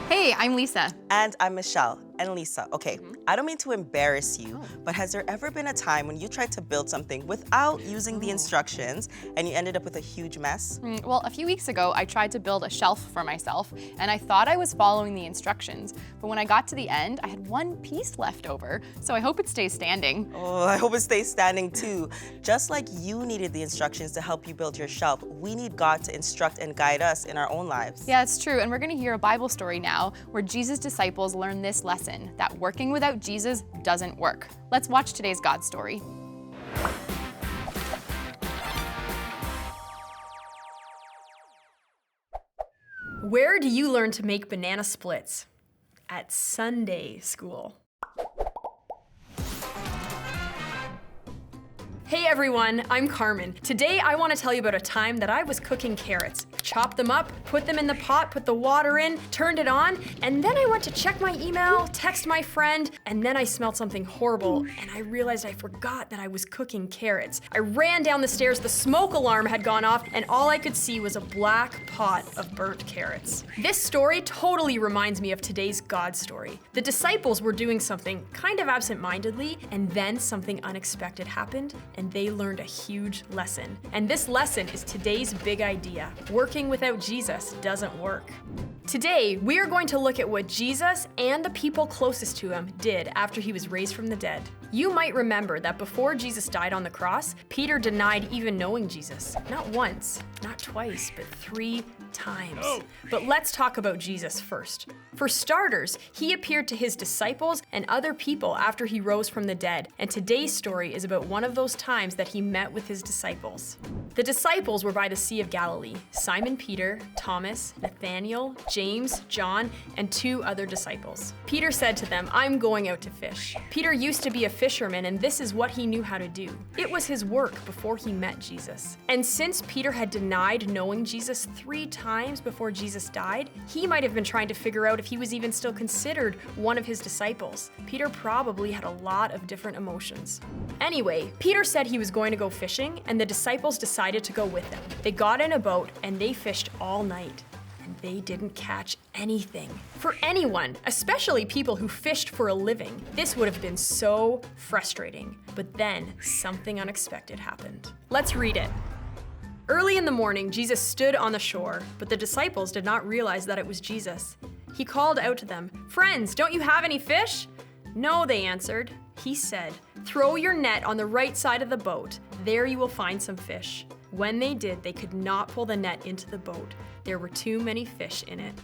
Hey, I'm Lisa. And I'm Michelle. And Lisa, okay, I don't mean to embarrass you, but has there ever been a time when you tried to build something without using the instructions and you ended up with a huge mess? Well, a few weeks ago, I tried to build a shelf for myself, and I thought I was following the instructions. But when I got to the end, I had one piece left over, so I hope it stays standing. Oh, I hope it stays standing too. Just like you needed the instructions to help you build your shelf, we need God to instruct and guide us in our own lives. Yeah, it's true, and we're going to hear a Bible story now where Jesus' disciples learn this lesson, that working without Jesus doesn't work. Let's watch today's God story. Where do you learn to make banana splits? At Sunday school. Hey everyone, I'm Karmyn. Today I want to tell you about a time that I was cooking carrots. Chopped them up, put them in the pot, put the water in, turned it on, and then I went to check my email, text my friend, and then I smelled something horrible, and I realized I forgot that I was cooking carrots. I ran down the stairs, the smoke alarm had gone off, and all I could see was a black pot of burnt carrots. This story totally reminds me of today's God story. The disciples were doing something kind of absent-mindedly, and then something unexpected happened, and they learned a huge lesson. And this lesson is today's big idea. Working without Jesus doesn't work. Today, we are going to look at what Jesus and the people closest to him did after he was raised from the dead. You might remember that before Jesus died on the cross, Peter denied even knowing Jesus. Not once, not twice, but 3 times. But let's talk about Jesus first. For starters, he appeared to his disciples and other people after he rose from the dead, and today's story is about one of those times that he met with his disciples. The disciples were by the Sea of Galilee: Simon Peter, Thomas, Nathanael, James, John, and 2 other disciples. Peter said to them, "I'm going out to fish." Peter used to be a fisherman, and this is what he knew how to do. It was his work before he met Jesus. And since Peter had denied knowing Jesus 3 times before Jesus died, he might have been trying to figure out if he was even still considered one of his disciples. Peter probably had a lot of different emotions. Anyway, Peter said he was going to go fishing, and the disciples decided to go with him. They got in a boat and they fished all night. And they didn't catch anything. For anyone, especially people who fished for a living, this would have been so frustrating. But then something unexpected happened. Let's read it. Early in the morning, Jesus stood on the shore, but the disciples did not realize that it was Jesus. He called out to them, "Friends, don't you have any fish?" "No," they answered. He said, "Throw your net on the right side of the boat. There you will find some fish." When they did, they could not pull the net into the boat. There were too many fish in it.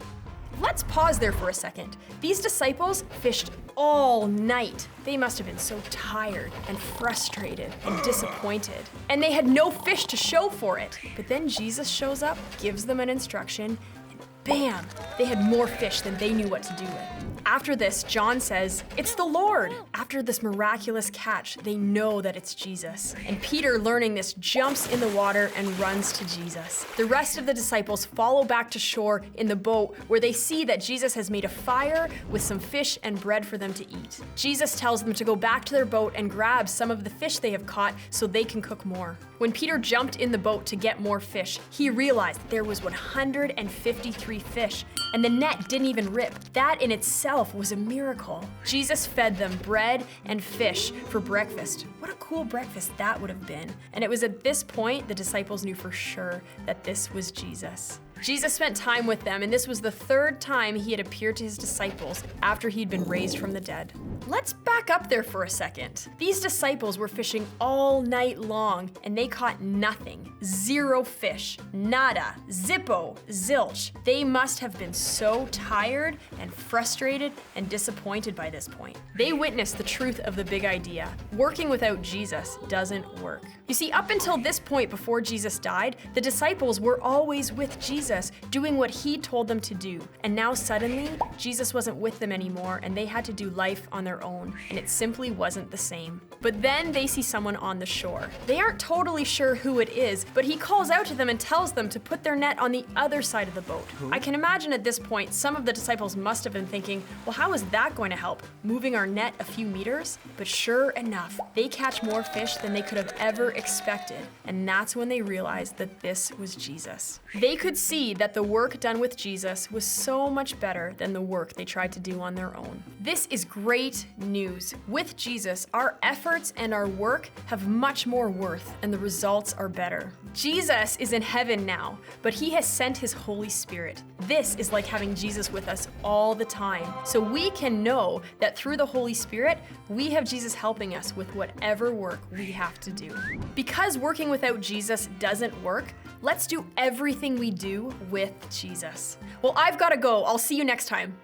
Let's pause there for a second. These disciples fished all night. They must have been so tired and frustrated and disappointed. And they had no fish to show for it. But then Jesus shows up, gives them an instruction, and bam, they had more fish than they knew what to do with. After this, John says, "It's the Lord." After this miraculous catch, they know that it's Jesus. And Peter, learning this, jumps in the water and runs to Jesus. The rest of the disciples follow back to shore in the boat, where they see that Jesus has made a fire with some fish and bread for them to eat. Jesus tells them to go back to their boat and grab some of the fish they have caught so they can cook more. When Peter jumped in the boat to get more fish, he realized there was 153 fish, and the net didn't even rip. That in itself was a miracle. Jesus fed them bread and fish for breakfast. What a cool breakfast that would have been. And it was at this point the disciples knew for sure that this was Jesus. Jesus spent time with them, and this was the 3rd time he had appeared to his disciples after he'd been raised from the dead. Let's back up there for a second. These disciples were fishing all night long, and they caught nothing. 0 fish. Nada. Zippo. Zilch. They must have been so tired and frustrated and disappointed by this point. They witnessed the truth of the big idea. Working without Jesus doesn't work. You see, up until this point before Jesus died, the disciples were always with Jesus, doing what he told them to do. And now suddenly, Jesus wasn't with them anymore, and they had to do life on their own, and it simply wasn't the same. But then they see someone on the shore. They aren't totally sure who it is, but he calls out to them and tells them to put their net on the other side of the boat. I can imagine at this point, some of the disciples must have been thinking, well, how is that going to help? Moving our net a few meters? But sure enough, they catch more fish than they could have ever expected, and that's when they realized that this was Jesus. They could see see that the work done with Jesus was so much better than the work they tried to do on their own. This is great news. With Jesus, our efforts and our work have much more worth, and the results are better. Jesus is in heaven now, but he has sent his Holy Spirit. This is like having Jesus with us all the time. So we can know that through the Holy Spirit, we have Jesus helping us with whatever work we have to do. Because working without Jesus doesn't work, let's do everything we do with Jesus. Well, I've got to go. I'll see you next time.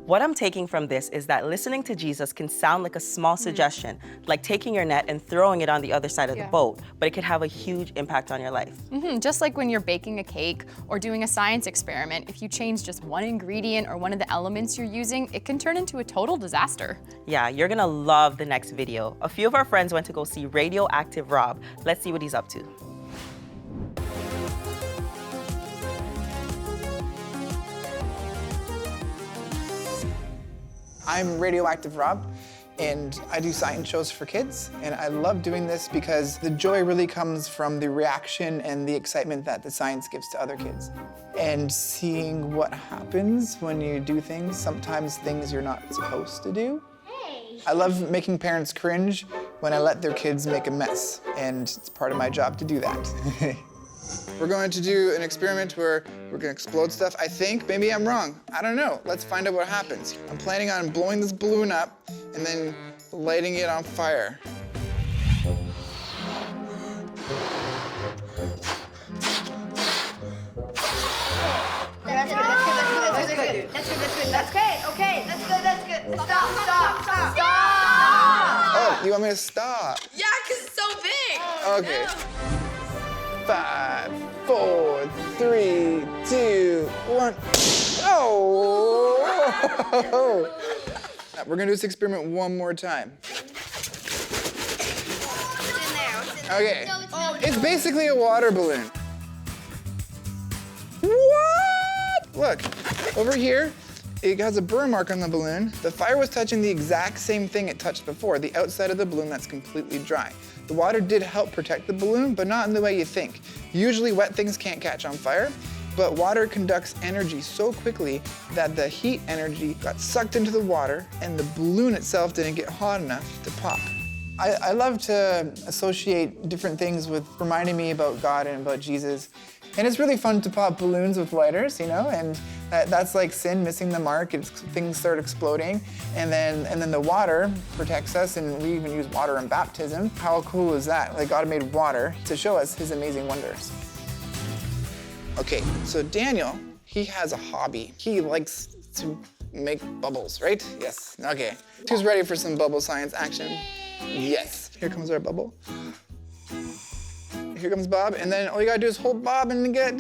What I'm taking from this is that listening to Jesus can sound like a small suggestion, like taking your net and throwing it on the other side of the boat, but it could have a huge impact on your life. Just like when you're baking a cake or doing a science experiment, if you change just one ingredient or one of the elements you're using, it can turn into a total disaster. Yeah, you're gonna love the next video. A few of our friends went to go see Radioactive Rob. Let's see what he's up to. I'm Radioactive Rob, and I do science shows for kids, and I love doing this because the joy really comes from the reaction and the excitement that the science gives to other kids. And seeing what happens when you do things, sometimes things you're not supposed to do. I love making parents cringe when I let their kids make a mess, and it's part of my job to do that. We're going to do an experiment where we're gonna explode stuff. I think, maybe I'm wrong. I don't know. Let's find out what happens. I'm planning on blowing this balloon up and then lighting it on fire. That's good. Stop. Oh, you want me to stop? Yeah, because it's so big. Okay. 5, 4, 3, 2, 1. Oh! We're gonna do this experiment one more time. What's in there? Okay. It's basically a water balloon. What? Look, over here, it has a burn mark on the balloon. The fire was touching the exact same thing it touched before, the outside of the balloon that's completely dry. The water did help protect the balloon, but not in the way you think. Usually wet things can't catch on fire, but water conducts energy so quickly that the heat energy got sucked into the water and the balloon itself didn't get hot enough to pop. I love to associate different things with reminding me about God and about Jesus. And it's really fun to pop balloons with lighters, you know, and that's like sin missing the mark. Things start exploding, and then the water protects us, and we even use water in baptism. How cool is that? Like God made water to show us his amazing wonders. Okay, so Daniel, he has a hobby. He likes to make bubbles, right? Yes, okay. Who's ready for some bubble science action? Yes. Here comes our bubble. Here comes Bob, and then all you gotta do is hold Bob and get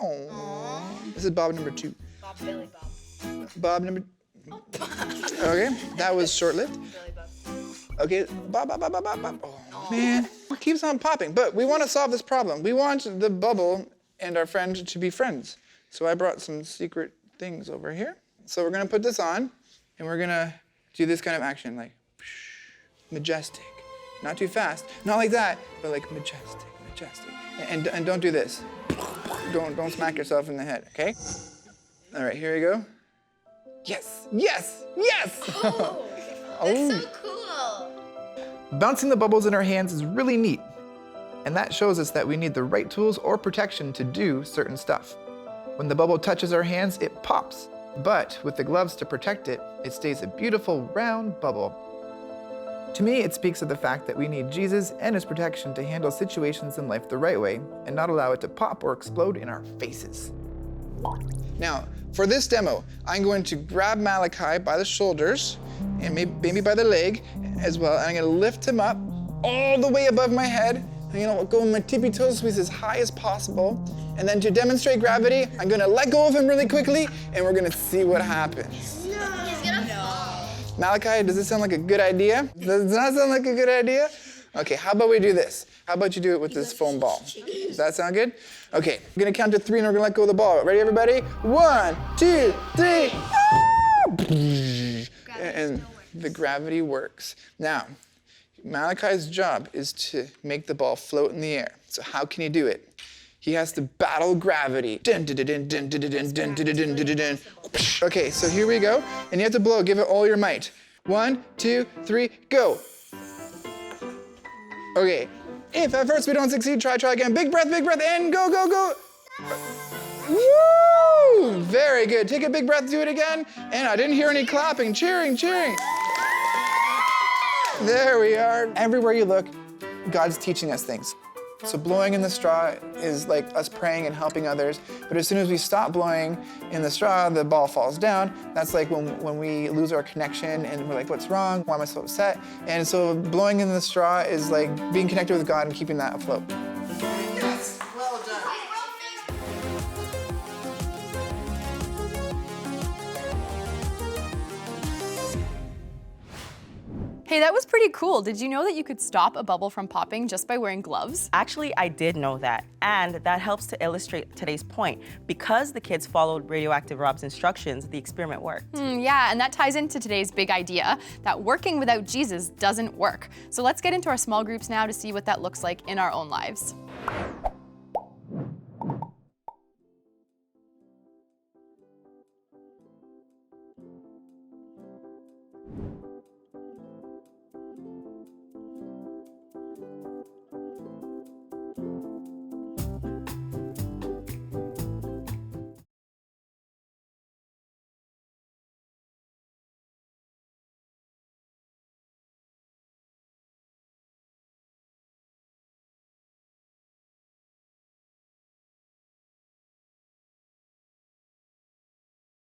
Oh. This is Bob number 2. Bob, Billy Bob. Bob number. Okay, that was short-lived. Billy Bob. Okay, Bob. Oh man, it keeps on popping. But we want to solve this problem. We want the bubble and our friend to be friends. So I brought some secret things over here. So we're gonna put this on, and we're gonna do this kind of action, like majestic, not too fast, not like that, but like majestic. And don't do this. Don't smack yourself in the head, okay? All right, here we go. Yes! Oh, that's so cool. Bouncing the bubbles in our hands is really neat. And that shows us that we need the right tools or protection to do certain stuff. When the bubble touches our hands, it pops. But with the gloves to protect it, it stays a beautiful round bubble. To me, it speaks of the fact that we need Jesus and his protection to handle situations in life the right way and not allow it to pop or explode in our faces. Now, for this demo, I'm going to grab Malachi by the shoulders and maybe by the leg as well, and I'm gonna lift him up all the way above my head. I'm gonna go with my tippy toes squeeze as high as possible. And then to demonstrate gravity, I'm gonna let go of him really quickly, and we're gonna see what happens. He's gonna fall. Malachi, does this sound like a good idea? Does that sound like a good idea? Okay, how about we do this? How about you do it with this foam ball? Does that sound good? Okay, I'm gonna count to 3 and we're gonna let go of the ball. Ready, everybody? 1, 2, 3. And the gravity works. Now, Malachi's job is to make the ball float in the air. So how can he do it? He has to battle gravity. Dun, dun, dun, dun, dun, dun, dun, dun, dun, dun, dun, dun, dun. Okay, so here we go. And you have to blow, give it all your might. 1, 2, 3, go. Okay, if at first we don't succeed, try again. Big breath, and go, go, go. Woo! Very good. Take a big breath, do it again. And I didn't hear any clapping, cheering. There we are. Everywhere you look, God's teaching us things. So blowing in the straw is like us praying and helping others. But as soon as we stop blowing in the straw, the ball falls down. That's like when we lose our connection and we're like, what's wrong? Why am I so upset? And so blowing in the straw is like being connected with God and keeping that afloat. Yes, well done. Hey, that was pretty cool. Did you know that you could stop a bubble from popping just by wearing gloves? Actually, I did know that, and that helps to illustrate today's point. Because the kids followed Radioactive Rob's instructions, the experiment worked. Yeah, and that ties into today's big idea that working without Jesus doesn't work. So let's get into our small groups now to see what that looks like in our own lives.